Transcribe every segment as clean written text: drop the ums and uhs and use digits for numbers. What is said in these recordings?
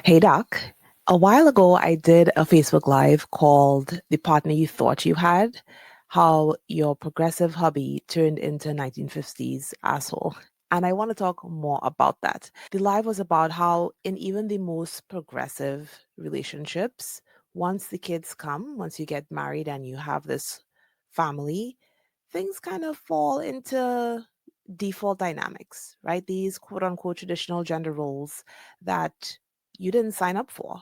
Hey Doc, a while ago I did a Facebook Live called The Partner You Thought You Had, how your progressive hubby turned into 1950s asshole. And I want to talk more about that. The live was about how in even the most progressive relationships, once the kids come, once you get married and you have this family, things kind of fall into default dynamics, right? These quote unquote traditional gender roles that you didn't sign up for.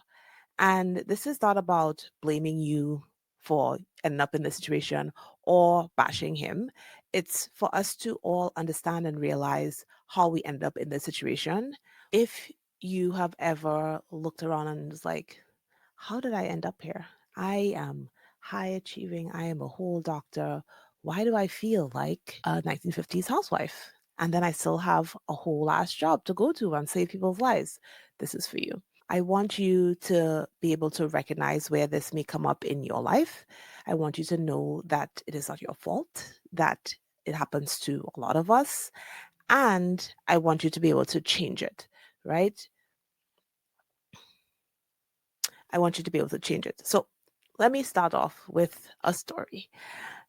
And this is not about blaming you for ending up in this situation or bashing him. It's for us to all understand and realize how we ended up in this situation. If you have ever looked around and was like, how did I end up here? I am high achieving, I am a whole doctor. Why do I feel like a 1950s housewife? And then I still have a whole ass job to go to and save people's lives. This is for you. I want you to be able to recognize where this may come up in your life. I want you to know that it is not your fault, that it happens to a lot of us. And I want you to be able to change it, right? I want you to be able to change it. So let me start off with a story.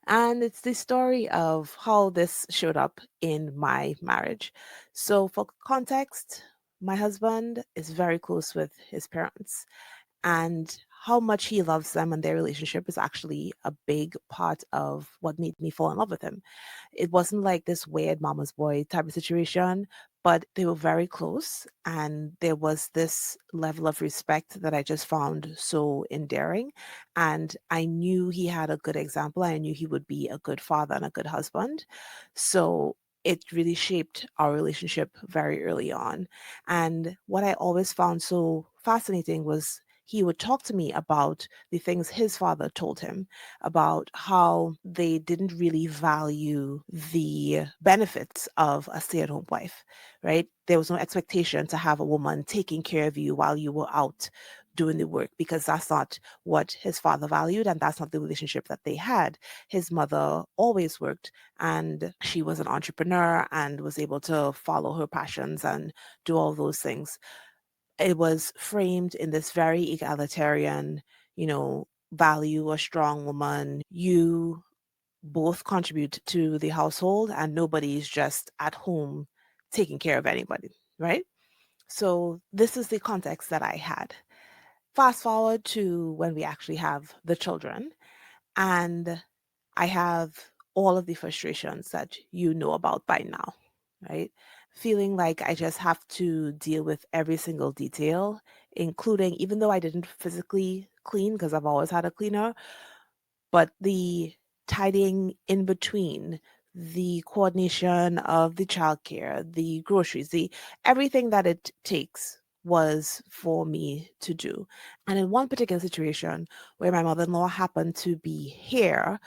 And it's the story of how this showed up in my marriage. So, for context, my husband is very close with his parents, and how much he loves them and their relationship is actually a big part of what made me fall in love with him. It wasn't like this weird mama's boy type of situation, but they were very close, and there was this level of respect that I just found so endearing. And I knew he had a good example. I knew he would be a good father and a good husband. So it really shaped our relationship very early on. And what I always found so fascinating was he would talk to me about the things his father told him about how they didn't really value the benefits of a stay at home wife, right? There was no expectation to have a woman taking care of you while you were out doing the work, because that's not what his father valued and that's not the relationship that they had. His mother always worked, and she was an entrepreneur and was able to follow her passions and do all those things. It was framed in this very egalitarian, value a strong woman. You both contribute to the household and nobody's just at home taking care of anybody, right? So this is the context that I had. Fast forward to when we actually have the children, and I have all of the frustrations that you know about by now, right? Feeling like I just have to deal with every single detail, including, even though I didn't physically clean because I've always had a cleaner, but the tidying in between, the coordination of the childcare, the groceries, the everything that it takes was for me to do. And in one particular situation where my mother-in-law happened to be here,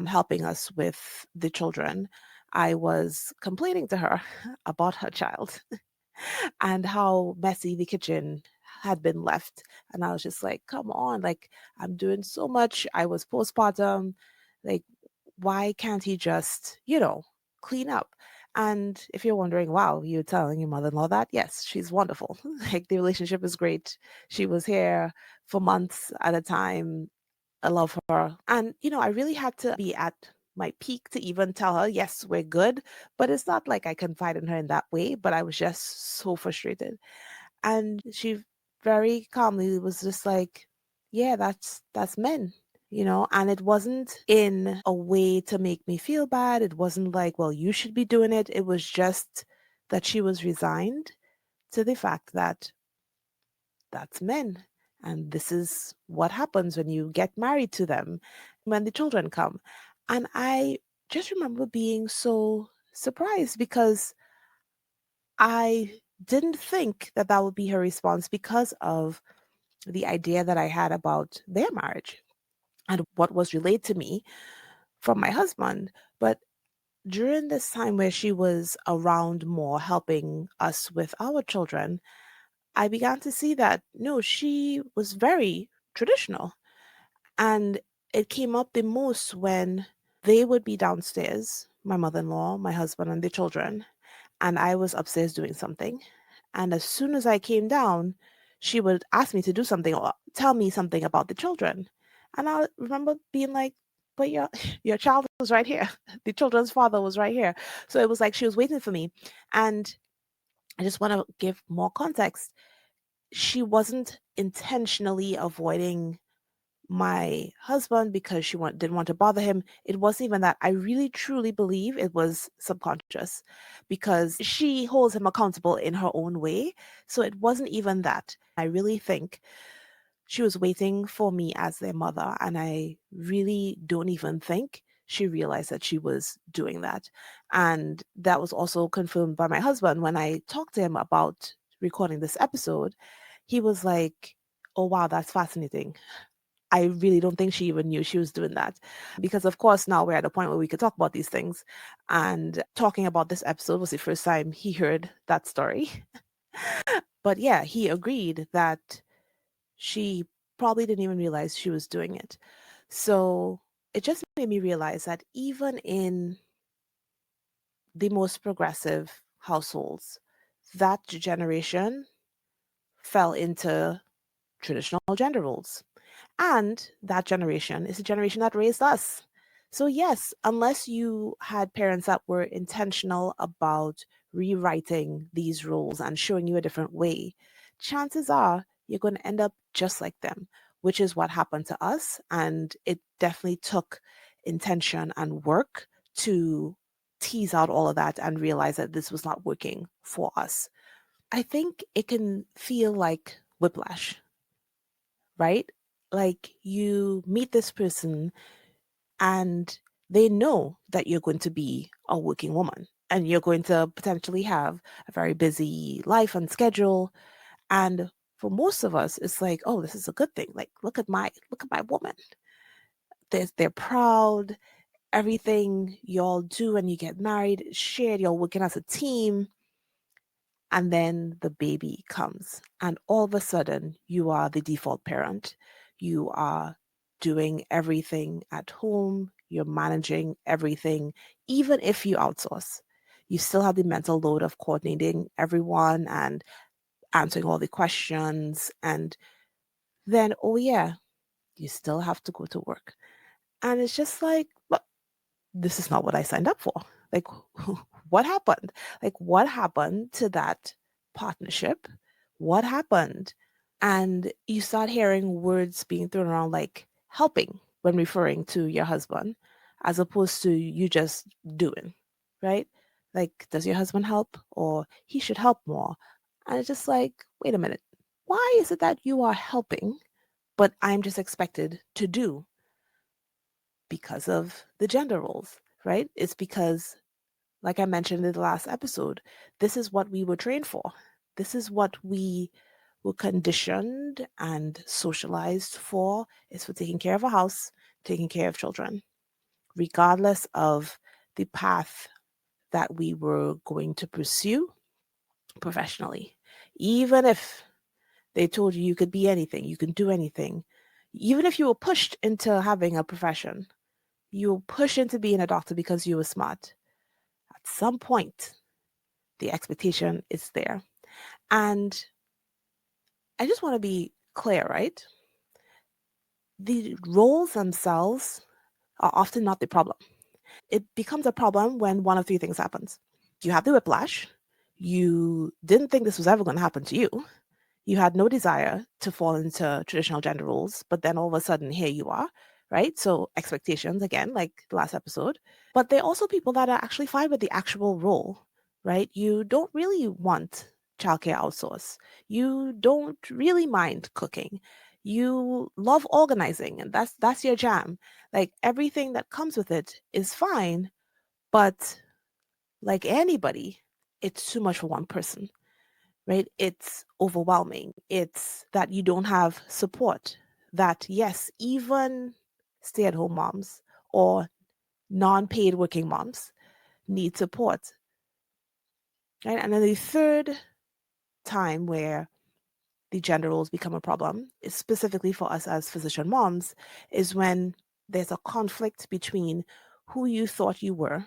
helping us with the children, I was complaining to her about her child and how messy the kitchen had been left. And I was just like, come on, like, I'm doing so much. I was postpartum. Like, why can't he just, clean up? And if you're wondering, wow, you're telling your mother in law that? Yes, she's wonderful. Like, the relationship is great. She was here for months at a time. I love her. And, I really had to be at my peak to even tell her, yes, we're good. But it's not like I confide in her in that way, but I was just so frustrated. And she very calmly was just like, yeah, that's men. And it wasn't in a way to make me feel bad. It wasn't like, well, you should be doing it. It was just that she was resigned to the fact that that's men. And this is what happens when you get married to them, when the children come. And I just remember being so surprised because I didn't think that that would be her response because of the idea that I had about their marriage and what was relayed to me from my husband. But during this time where she was around more helping us with our children, I began to see that no, she was very traditional. And it came up the most when they would be downstairs, my mother in law, my husband, and the children, and I was upstairs doing something. And as soon as I came down, she would ask me to do something or tell me something about the children. And I remember being like, but your child was right here. The children's father was right here. So it was like she was waiting for me. And I just want to give more context. She wasn't intentionally avoiding my husband because didn't want to bother him. It wasn't even that. I really truly believe it was subconscious because she holds him accountable in her own way. So it wasn't even that. I really think she was waiting for me as their mother. And I really don't even think she realized that she was doing that. And that was also confirmed by my husband when I talked to him about recording this episode. He was like, oh, wow, that's fascinating. I really don't think she even knew she was doing that. Because, of course, now we're at a point where we could talk about these things. And talking about this episode was the first time he heard that story. But yeah, he agreed that she probably didn't even realize she was doing it. So it just made me realize that even in the most progressive households, that generation fell into traditional gender roles. And that generation is the generation that raised us. So, yes, unless you had parents that were intentional about rewriting these roles and showing you a different way, chances are you're going to end up just like them, which is what happened to us. And it definitely took intention and work to tease out all of that and realize that this was not working for us. I think it can feel like whiplash, right? Like you meet this person and they know that you're going to be a working woman and you're going to potentially have a very busy life and schedule. And for most of us, it's like, oh, this is a good thing. Like, look at my woman. They're proud. Everything y'all do when you get married, is shared. You're working as a team. And then the baby comes, and all of a sudden, you are the default parent. You are doing everything at home, you're managing everything, even if you outsource. You still have the mental load of coordinating everyone and answering all the questions. And then, oh, yeah, you still have to go to work. And it's just like, but this is not what I signed up for. Like, what happened? Like, what happened to that partnership? What happened? And you start hearing words being thrown around like helping when referring to your husband, as opposed to you just doing, right? Like, does your husband help? Or he should help more. And it's just like, wait a minute. Why is it that you are helping, but I'm just expected to do? Because of the gender roles, right? It's because, like I mentioned in the last episode, this is what we were trained for. This is what we were conditioned and socialized for, is for taking care of a house, taking care of children, regardless of the path that we were going to pursue professionally. Even if they told you you could be anything, you can do anything, even if you were pushed into having a profession, you were pushed into being a doctor because you were smart. At some point, the expectation is there. And I just want to be clear, right? The roles themselves are often not the problem. It becomes a problem when one of three things happens. You have the whiplash. You didn't think this was ever going to happen to you. You had no desire to fall into traditional gender roles, but then all of a sudden, here you are, right? So, expectations, again, like the last episode. But there are also people that are actually fine with the actual role, right? You don't really want childcare outsource. You don't really mind cooking. You love organizing, and that's your jam. Like everything that comes with it is fine, but like anybody, it's too much for one person, right? It's overwhelming. It's that you don't have support. That, yes, even stay at home moms or non paid working moms need support. Right? And then the third time where the gender roles become a problem, is specifically for us as physician moms, is when there's a conflict between who you thought you were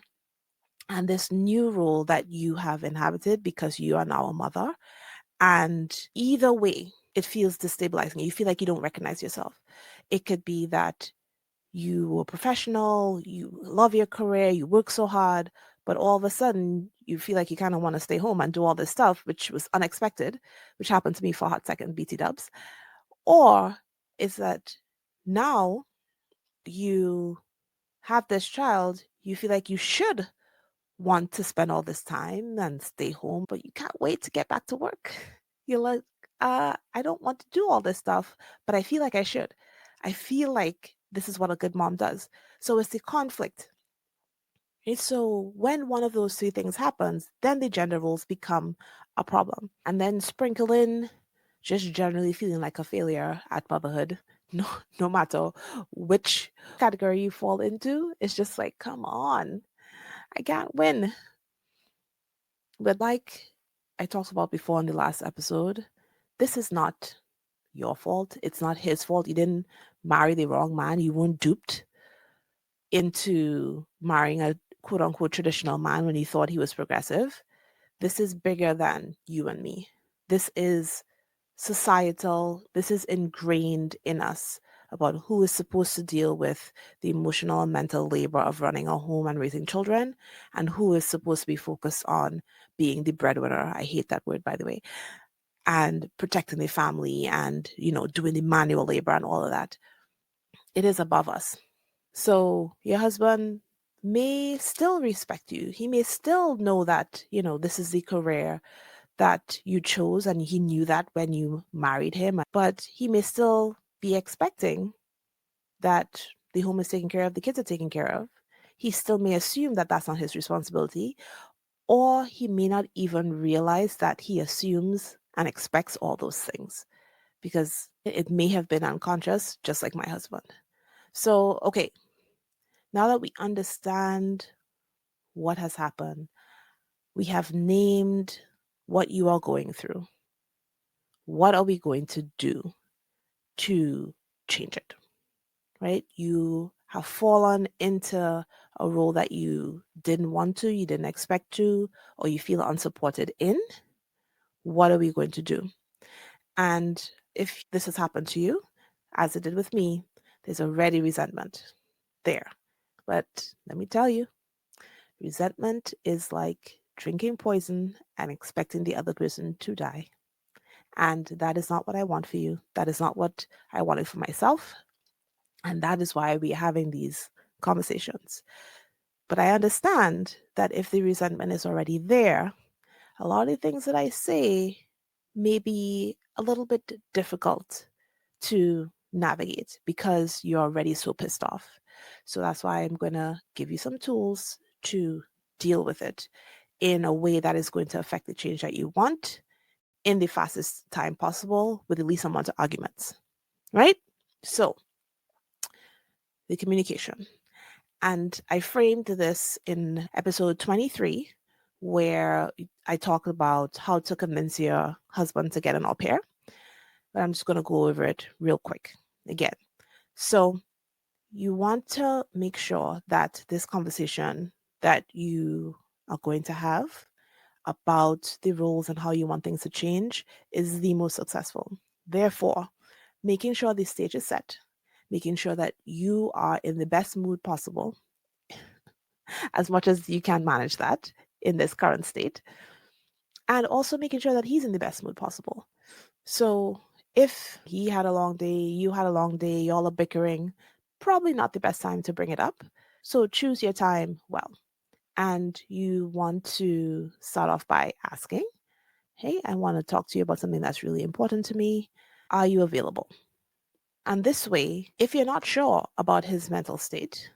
and this new role that you have inhabited because you are now a mother. And either way, it feels destabilizing. You feel like you don't recognize yourself. It could be that you were professional, you love your career, you work so hard, but all of a sudden you feel like you kind of want to stay home and do all this stuff, which was unexpected, which happened to me for a hot second, BT dubs. Or is that now you have this child, you feel like you should want to spend all this time and stay home, but you can't wait to get back to work. You're like, I don't want to do all this stuff, but I feel like I should. I feel like this is what a good mom does. So it's the conflict. And so when one of those three things happens, then the gender roles become a problem. And then sprinkle in just generally feeling like a failure at motherhood. No, no matter which category you fall into, it's just like, come on, I can't win. But like I talked about before in the last episode, this is not your fault. It's not his fault. You didn't marry the wrong man. You weren't duped into marrying a quote unquote traditional man when you thought he was progressive. This is bigger than you and me. This is societal. This is ingrained in us about who is supposed to deal with the emotional and mental labor of running a home and raising children, and who is supposed to be focused on being the breadwinner. I hate that word, by the way, and protecting the family and, doing the manual labor and all of that. It is above us. So your husband may still respect you. He may still know that, this is the career that you chose and he knew that when you married him, but he may still be expecting that the home is taken care of, the kids are taken care of. He still may assume that that's not his responsibility, or he may not even realize that he assumes and expects all those things because it may have been unconscious, just like my husband. So, okay, now that we understand what has happened, we have named what you are going through. What are we going to do to change it? Right? You have fallen into a role that you didn't want to, you didn't expect to, or you feel unsupported in. What are we going to do? And if this has happened to you, as it did with me, there's already resentment there. But let me tell you, resentment is like drinking poison and expecting the other person to die. And that is not what I want for you. That is not what I wanted for myself. And that is why we're having these conversations. But I understand that if the resentment is already there, a lot of the things that I say may be a little bit difficult to navigate because you're already so pissed off. So that's why I'm going to give you some tools to deal with it in a way that is going to affect the change that you want in the fastest time possible with the least amount of arguments, right? So, the communication. And I framed this in episode 23, where I talked about how to convince your husband to get an au pair. But I'm just going to go over it real quick again. So, you want to make sure that this conversation that you are going to have about the rules and how you want things to change is the most successful. Therefore, making sure the stage is set, making sure that you are in the best mood possible, as much as you can manage that in this current state, and also making sure that he's in the best mood possible. So, if he had a long day, you had a long day, y'all are bickering, probably not the best time to bring it up. So, choose your time well. And you want to start off by asking, hey, I want to talk to you about something that's really important to me. Are you available? And this way, if you're not sure about his mental state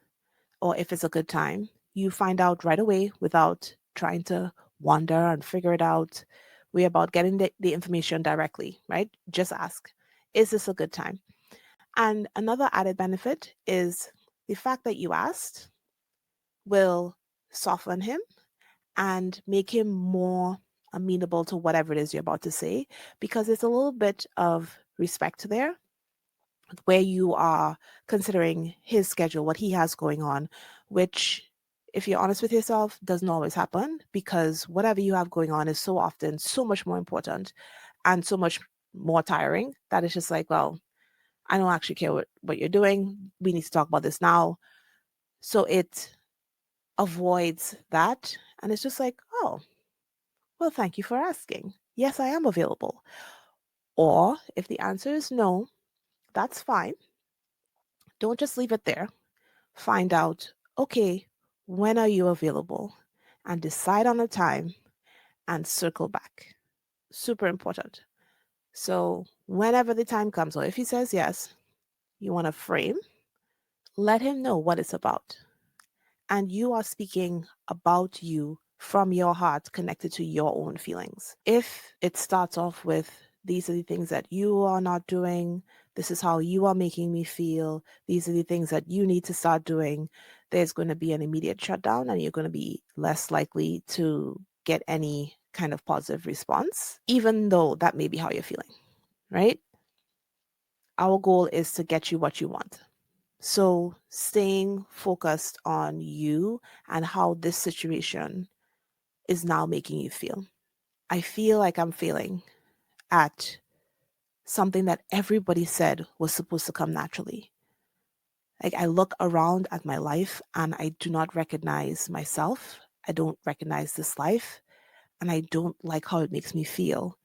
or if it's a good time, you find out right away without trying to wander and figure it out. We're about getting the information directly, right? Just ask, is this a good time? And another added benefit is the fact that you asked will soften him and make him more amenable to whatever it is you're about to say, because there's a little bit of respect there where you are considering his schedule, what he has going on, which, if you're honest with yourself, doesn't always happen because whatever you have going on is so often so much more important and so much more tiring, that it's just like, well, I don't actually care what you're doing. We need to talk about this now. So it avoids that. And it's just like, oh, well, thank you for asking. Yes, I am available. Or if the answer is no, that's fine. Don't just leave it there. Find out, okay, when are you available? And decide on a time and circle back. Super important. So, whenever the time comes, or if he says yes, you want to frame, let him know what it's about. And you are speaking about you from your heart connected to your own feelings. If it starts off with, these are the things that you are not doing, this is how you are making me feel, these are the things that you need to start doing, there's going to be an immediate shutdown and you're going to be less likely to get any kind of positive response, even though that may be how you're feeling, right? Our goal is to get you what you want. So, staying focused on you and how this situation is now making you feel. I feel like I'm failing at something that everybody said was supposed to come naturally. Like, I look around at my life and I do not recognize myself. I don't recognize this life and I don't like how it makes me feel.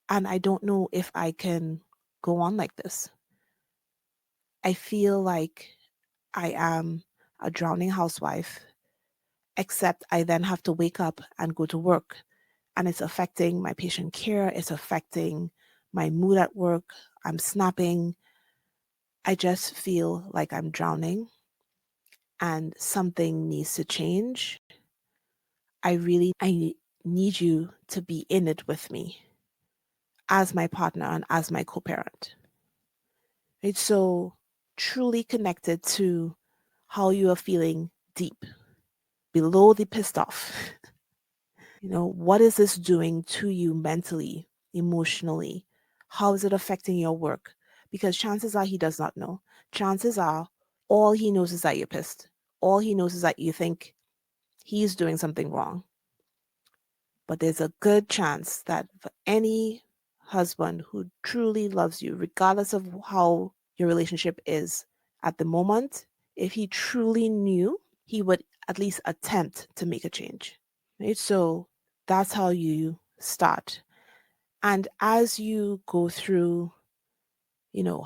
And I don't know if I can go on like this. I feel like I am a drowning housewife, except I then have to wake up and go to work. And it's affecting my patient care, it's affecting my mood at work. I'm snapping. I just feel like I'm drowning and something needs to change. I need you to be in it with me as my partner and as my co-parent. It's so truly connected to how you are feeling deep, below the pissed off. What is this doing to you mentally, emotionally? How is it affecting your work? Because chances are he does not know. Chances are all he knows is that you're pissed. All he knows is that you think he's doing something wrong. But there's a good chance that for any husband who truly loves you, regardless of how your relationship is at the moment, if he truly knew, he would at least attempt to make a change. Right? So that's how you start. And as you go through,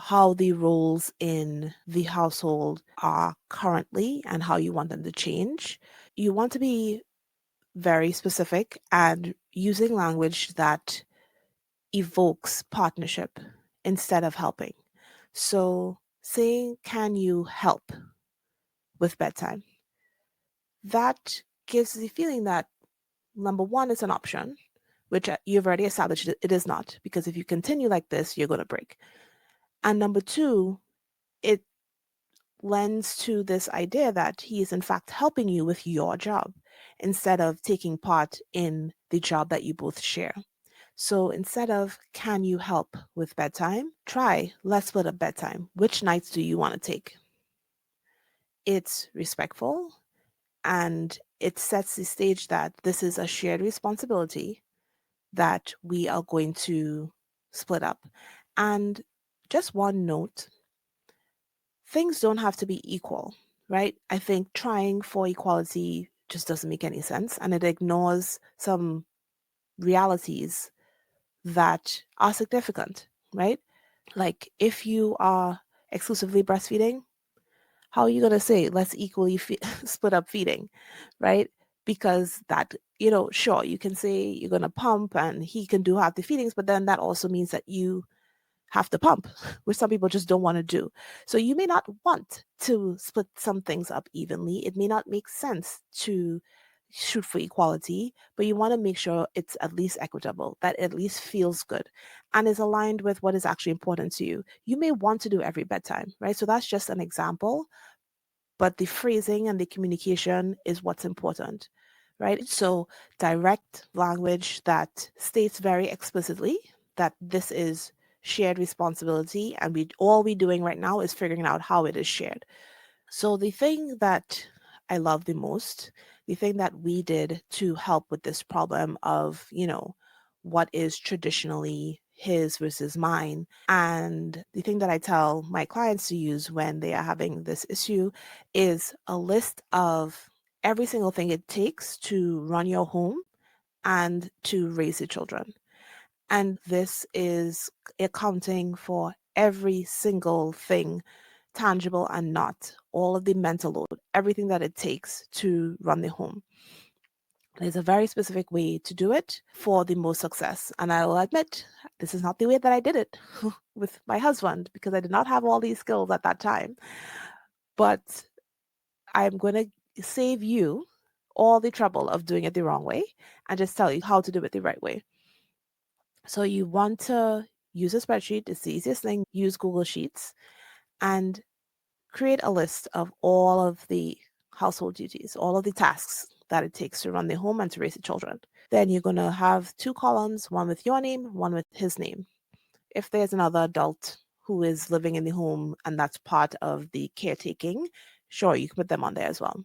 how the roles in the household are currently and how you want them to change, you want to be very specific and using language that evokes partnership instead of helping. So saying, can you help with bedtime? That gives the feeling that number one, it's an option, which you've already established it is not, because if you continue like this, you're going to break. And number two, it lends to this idea that he is in fact helping you with your job instead of taking part in the job that you both share. So instead of, can you help with bedtime? Try, let's split up bedtime. Which nights do you want to take? It's respectful and it sets the stage that this is a shared responsibility that we are going to split up. And just one note, things don't have to be equal, right? I think trying for equality just doesn't make any sense and it ignores some realities that are significant, right? Like if you are exclusively breastfeeding, how are you going to say let's equally split up feeding, right? Because that, sure, you can say you're going to pump and he can do half the feedings, but then that also means that you have to pump, which some people just don't want to do. So you may not want to split some things up evenly. It may not make sense to shoot for equality, but you want to make sure it's at least equitable, that at least feels good and is aligned with what is actually important to you. You may want to do every bedtime, right? So that's just an example, but the phrasing and the communication is what's important, right? So direct language that states very explicitly that this is shared responsibility and we doing right now is figuring out how it is shared. So the thing that I love the most, the thing that we did to help with this problem of, what is traditionally his versus mine. And the thing that I tell my clients to use when they are having this issue is a list of every single thing it takes to run your home and to raise your children. And this is accounting for every single thing, tangible and not, all of the mental load, everything that it takes to run the home. There's a very specific way to do it for the most success. And I will admit, this is not the way that I did it with my husband because I did not have all these skills at that time. But I'm going to save you all the trouble of doing it the wrong way and just tell you how to do it the right way. So you want to use a spreadsheet. It's the easiest thing. Use Google Sheets and create a list of all of the household duties, all of the tasks that it takes to run the home and to raise the children. Then you're going to have two columns, one with your name, one with his name. If there's another adult who is living in the home and that's part of the caretaking, sure, you can put them on there as well.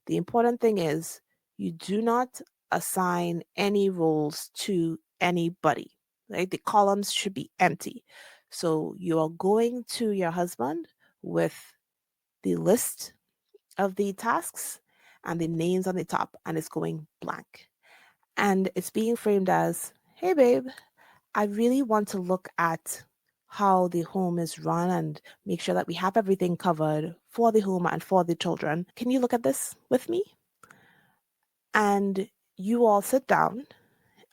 The important thing is you do not assign any roles to anybody, right? The columns should be empty. So you are going to your husband with the list of the tasks and the names on the top, and it's going blank. And it's being framed as, hey, babe, I really want to look at how the home is run and make sure that we have everything covered for the home and for the children. Can you look at this with me? And you all sit down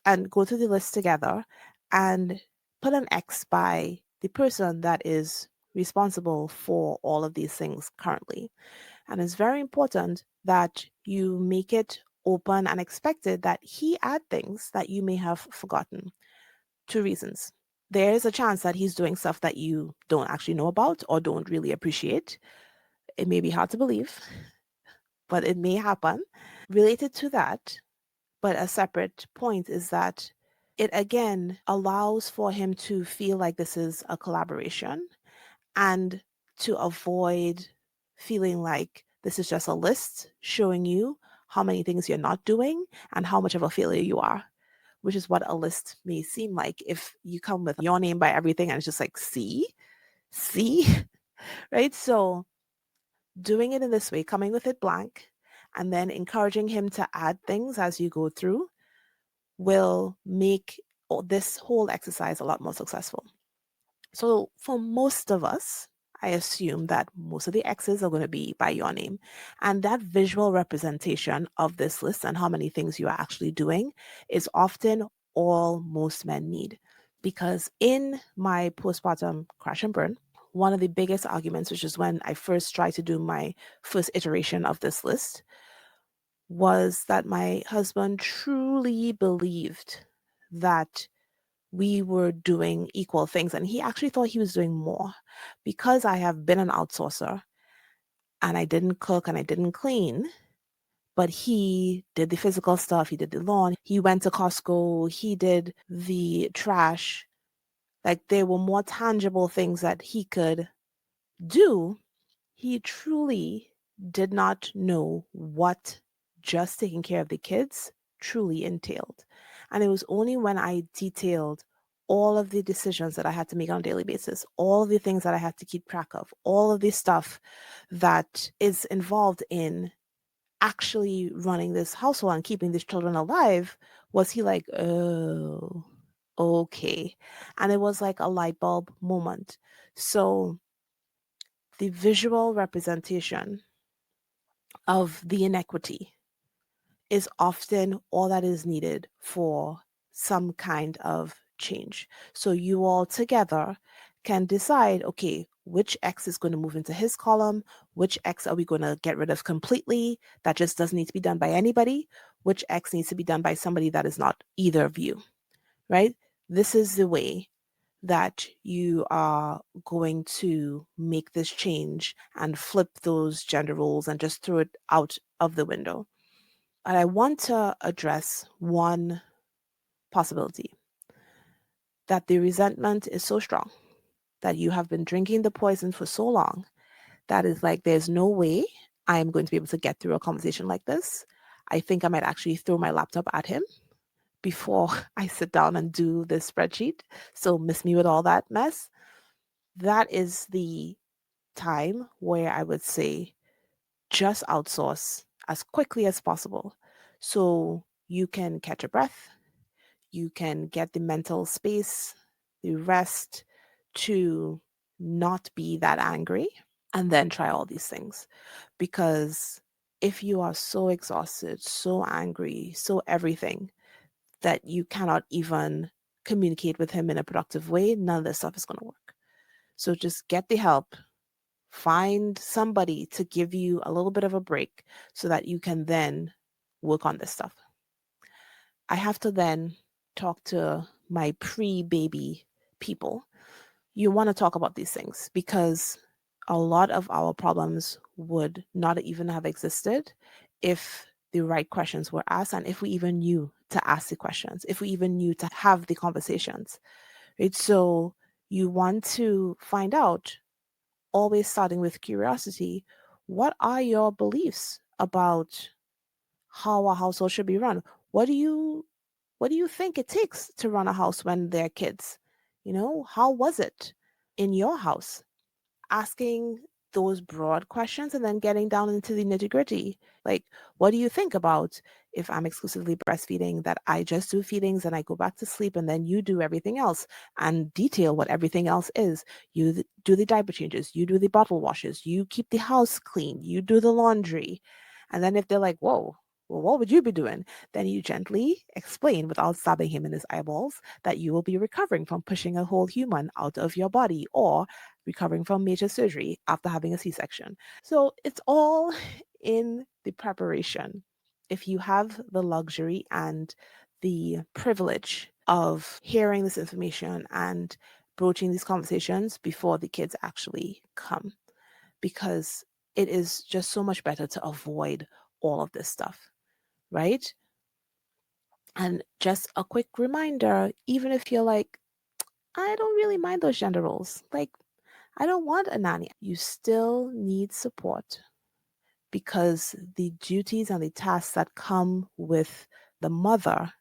and go through the list together and put an X by the person that is responsible for all of these things currently. And it's very important that you make it open and expected that he add things that you may have forgotten. Two reasons. There is a chance that he's doing stuff that you don't actually know about or don't really appreciate. It may be hard to believe, but it may happen. Related to that, but a separate point is that it again allows for him to feel like this is a collaboration and to avoid feeling like this is just a list showing you how many things you're not doing and how much of a failure you are, which is what a list may seem like if you come with your name by everything and it's just like, see, right? So doing it in this way, coming with it blank, and then encouraging him to add things as you go through will make this whole exercise a lot more successful. So for most of us, I assume that most of the X's are going to be by your name. And that visual representation of this list and how many things you are actually doing is often all most men need. Because in my postpartum crash and burn, one of the biggest arguments, which is when I first tried to do my first iteration of this list, was that my husband truly believed that we were doing equal things. And he actually thought he was doing more because I have been an outsourcer and I didn't cook and I didn't clean. But he did the physical stuff. He did the lawn. He went to Costco. He did the trash. Like there were more tangible things that he could do. He truly did not know what just taking care of the kids truly entailed. And it was only when I detailed all of the decisions that I had to make on a daily basis, all of the things that I had to keep track of, all of the stuff that is involved in actually running this household and keeping these children alive, was he like, oh, okay. And it was like a light bulb moment. So the visual representation of the inequity is often all that is needed for some kind of change. So you all together can decide, okay, which X is going to move into his column, which X are we going to get rid of completely that just doesn't need to be done by anybody, which X needs to be done by somebody that is not either of you, right? This is the way that you are going to make this change and flip those gender roles and just throw it out of the window. And I want to address one possibility that the resentment is so strong that you have been drinking the poison for so long that is like, there's no way I am going to be able to get through a conversation like this. I think I might actually throw my laptop at him before I sit down and do this spreadsheet. So miss me with all that mess. That is the time where I would say just outsource as quickly as possible so you can catch a breath, you can get the mental space, the rest to not be that angry, and then try all these things. Because if you are so exhausted, so angry, so everything that you cannot even communicate with him in a productive way, none of this stuff is going to work. So just get the help. Find somebody to give you a little bit of a break so that you can then work on this stuff. I have to then talk to my pre baby people. You want to talk about these things because a lot of our problems would not even have existed if the right questions were asked and if we even knew to ask the questions, if we even knew to have the conversations, right? So you want to find out, always starting with curiosity, what are your beliefs about how a household should be run? What do you what do you think it takes to run a house when they're kids? How was it in your house? Asking those broad questions and then getting down into the nitty gritty. Like, what do you think about if I'm exclusively breastfeeding, that I just do feedings and I go back to sleep and then you do everything else and detail what everything else is? Do the diaper changes, you do the bottle washes, you keep the house clean, you do the laundry. And then if they're like, whoa, well, what would you be doing? Then you gently explain without stabbing him in his eyeballs that you will be recovering from pushing a whole human out of your body or recovering from major surgery after having a C section. So it's all in the preparation. If you have the luxury and the privilege of hearing this information and broaching these conversations before the kids actually come, because it is just so much better to avoid all of this stuff, right? And just a quick reminder, even if you're like, I don't really mind those gender roles, like, I don't want a nanny, you still need support because the duties and the tasks that come with the mother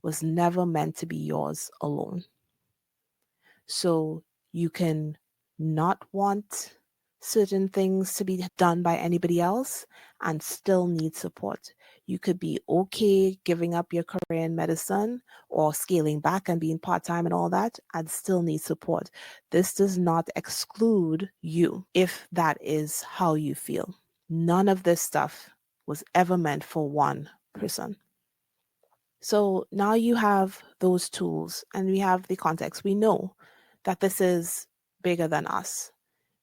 was never meant to be yours alone. So you can not want certain things to be done by anybody else and still need support. You could be okay giving up your career in medicine or scaling back and being part time and all that and still need support. This does not exclude you if that is how you feel. None of this stuff was ever meant for one person. So now you have those tools and we have the context. We know that this is bigger than us,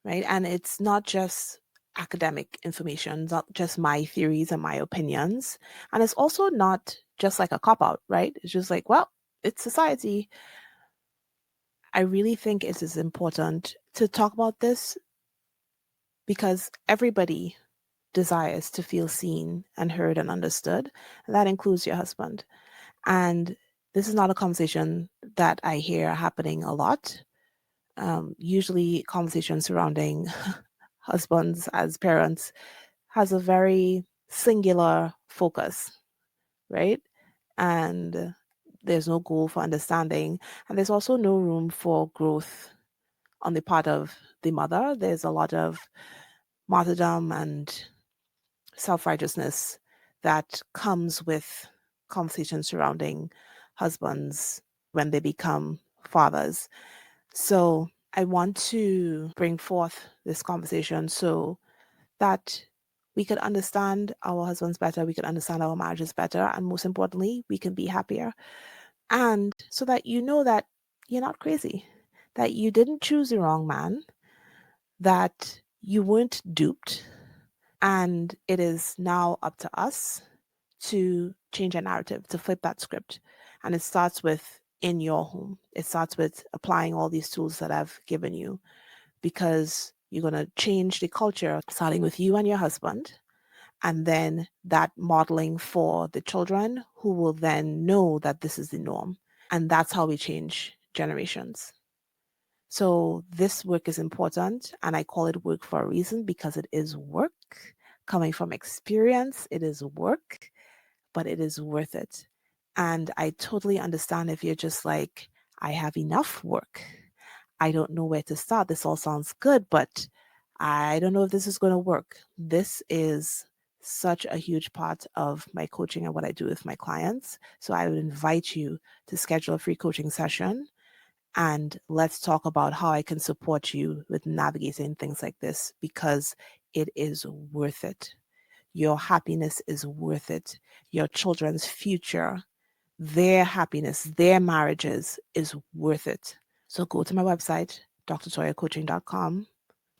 right? And it's not just academic information, not just my theories and my opinions. And it's also not just like a cop out, right? It's just like, well, it's society. I really think it is important to talk about this because everybody desires to feel seen and heard and understood. And that includes your husband. And this is not a conversation that I hear happening a lot. Usually, conversations surrounding husbands as parents has a very singular focus, right? And there's no goal for understanding, and there's also no room for growth on the part of the mother. There's a lot of martyrdom and self righteousness that comes with conversations surrounding husbands when they become fathers. So I want to bring forth this conversation so that we could understand our husbands better, we could understand our marriages better, and most importantly, we can be happier. And so that you know that you're not crazy, that you didn't choose the wrong man, that you weren't duped, and it is now up to us to change a narrative, to flip that script. And it starts with in your home. It starts with applying all these tools that I've given you because you're going to change the culture starting with you and your husband. And then that modeling for the children who will then know that this is the norm. And that's how we change generations. So this work is important, and I call it work for a reason because it is work coming from experience. It is work, but it is worth it. And I totally understand if you're just like, I have enough work. I don't know where to start. This all sounds good, but I don't know if this is going to work. This is such a huge part of my coaching and what I do with my clients. So I would invite you to schedule a free coaching session and let's talk about how I can support you with navigating things like this because it is worth it. Your happiness is worth it. Your children's future, their happiness, their marriages is worth it. So go to my website, drtoyacoaching.com,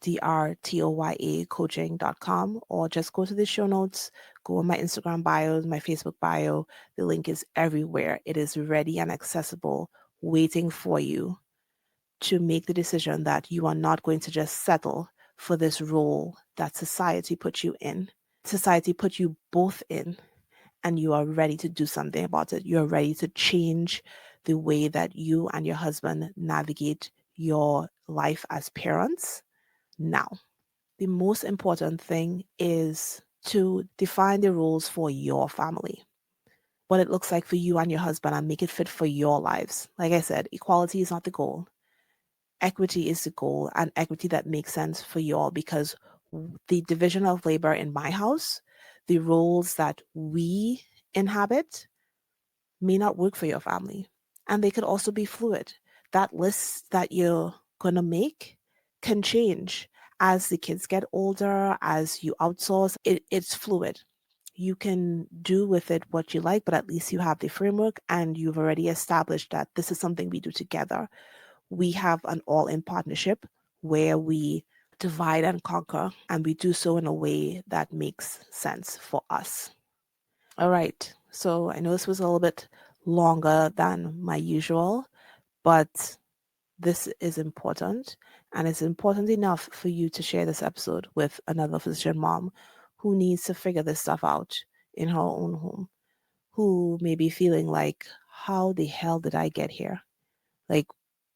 DRTOYA coaching.com, or just go to the show notes, go on my Instagram bio, my Facebook bio. The link is everywhere. It is ready and accessible, waiting for you to make the decision that you are not going to just settle for this role that society put you in. Society put you both in, and you are ready to do something about it. You're ready to change the way that you and your husband navigate your life as parents now. The most important thing is to define the rules for your family, what it looks like for you and your husband, and make it fit for your lives. Like I said, equality is not the goal. Equity is the goal, and equity that makes sense for you all because the division of labor in my house, the roles that we inhabit may not work for your family. And they could also be fluid. That list that you're going to make can change as the kids get older, as you outsource. It's fluid. You can do with it what you like, but at least you have the framework and you've already established that this is something we do together. We have an all in partnership where we divide and conquer, and we do so in a way that makes sense for us. All right. So I know this was a little bit longer than my usual, but this is important. And it's important enough for you to share this episode with another physician mom who needs to figure this stuff out in her own home, who may be feeling like, how the hell did I get here? Like,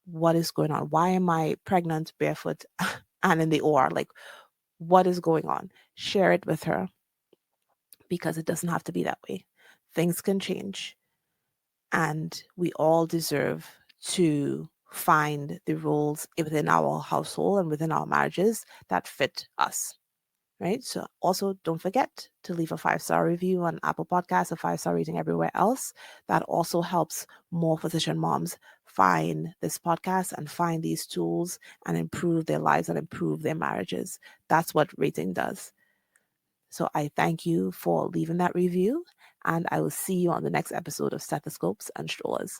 what is going on? Why am I pregnant, barefoot, and in the OR? Like, what is going on? Share it with her because it doesn't have to be that way. Things can change, and we all deserve to find the roles within our household and within our marriages that fit us. Right. So also don't forget to leave a 5-star review on Apple Podcasts, a 5-star rating everywhere else. That also helps more physician moms find this podcast and find these tools and improve their lives and improve their marriages. That's what rating does. So I thank you for leaving that review, and I will see you on the next episode of Stethoscopes and Strollers.